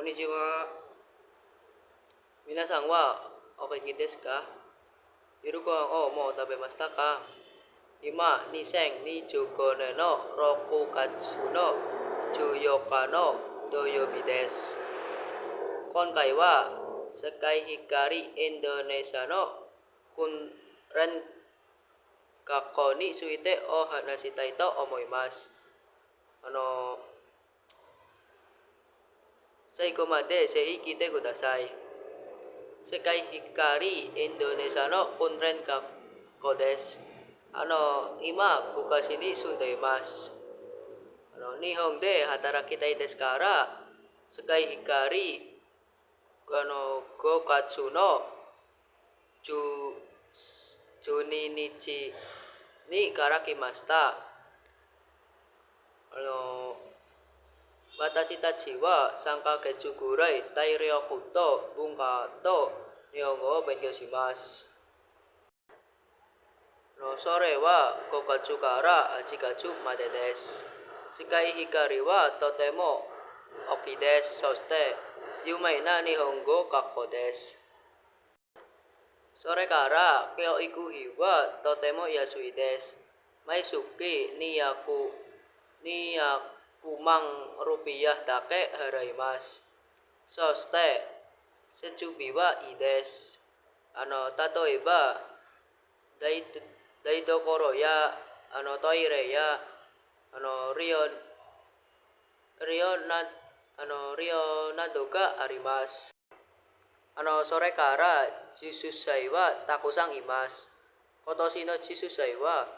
こんにちは。皆さんはお元気ですか？夜ご飯をもう食べましたか？今、2025年の6月の14日の土曜日です。今回は世界光インドネシアの訓練学校についてお話したいと思います。最後までぜひ聞いてください。世界光インドネシアの訓練学校です。今、昔に住んでいます。日本で働きたいですから、世界光5月の12日にから来ました。私たちは3ヶ月ぐらい体力と文化と日本語を勉強します。それは5月から8月までです。世界光はとても大きいです。そして有名な日本語学校です。それから教育費はとても安いです。毎月200万ルピアだけ払います。そして設備はいいです。例えば台所やトイレやリオなどがあります。それから実際はたくさんいます。今年の実際は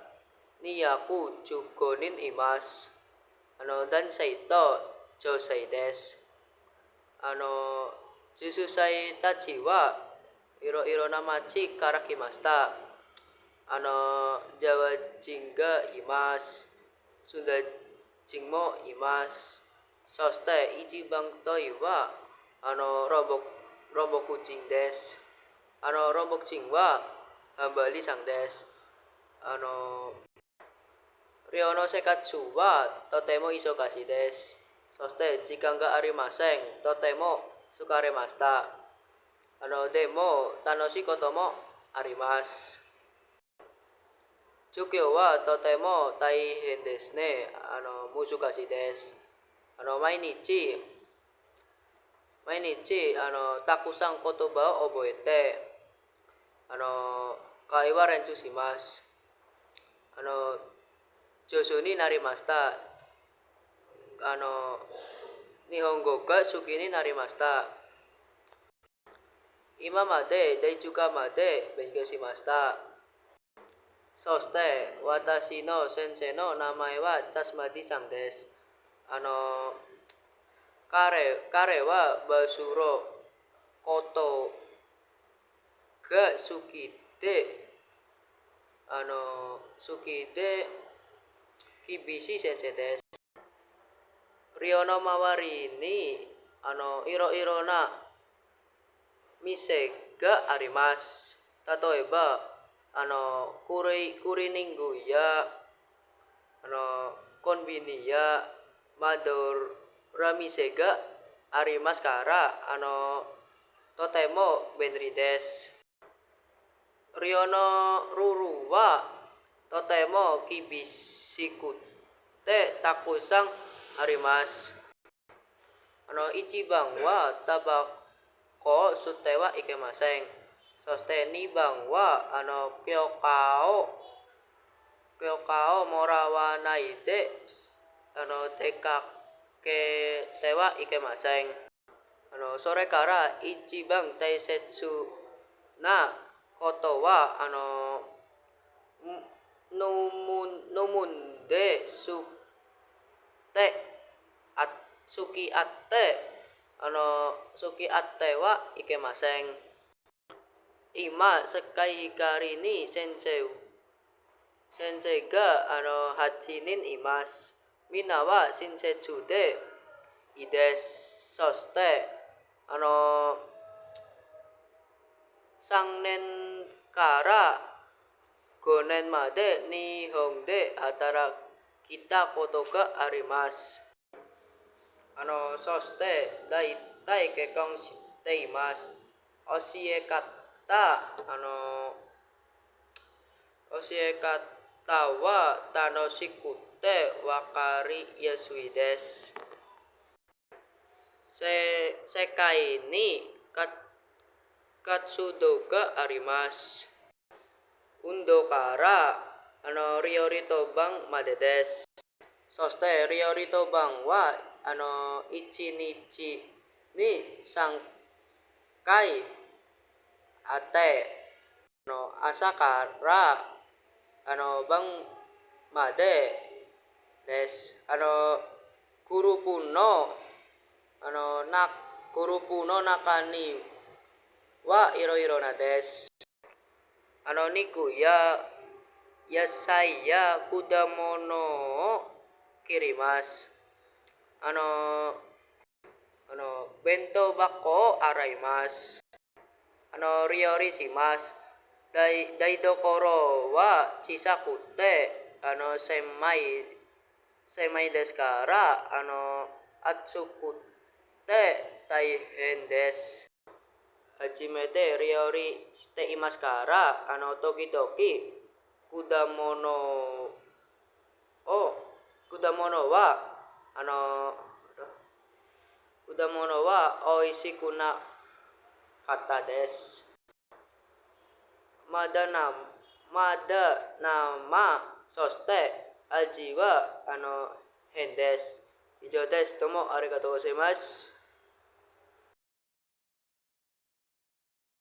215人います。男性と女性です。実際たちはいろいろな町から来ました。ジャワ人がいます。スンダ人もいます。そして一番遠いはロボク人です。ロボク人はハンバリさんです。リオの生活はとても忙しいです。そして時間がありません。とても疲れました。でも楽しいこともあります。授業はとても大変ですね。難しいです。毎日たくさん言葉を覚えて会話練習します。上手になりました。日本語が好きになりました。今まで第10課まで勉強しました。そして私の先生の名前はチャスマティさんです。彼はバスロことが好きで厳しい先生です。リオの周りにいろいろな店があります。例えばクリーニングやコンビニやマドラ店がありますからとても便利です。リオのルールはとても厳しくてたくさんあります。一番はタバコを吸ってはいけません。そして2番は許可をもらわないで出かけてはいけません。それから一番大切なことは飲むんで吸って好きあってはいけません。今世界光に先生が8人います。みんなは親切でいいです。そして3年から5年まで日本で働きたことがあります。そして tai kekong shiteimasu. Oshie kata oshie kata wa tanoshikute wakari yasui desu. Sekai ni katsudo ga arimasu. Undo kara ryori to bang made desu. Soste ryori to bang wa ichi nichi ni sankai ate asakara bang made desu. Kurupuno kurupuno nakani wa iro-irona desu. Niku yasai kudamono kirimasu. Bento bako araimasu. Ryori shimasu. Daidokoro wa chisakute semai desu kara atsukute taihen desu. Hajimete ryori shiteimasu kara toki kudamono wa oishiku na kata desu. Mada nama soste aji wa hen desu. Eijou desu. Domo arigatou gozaimasu.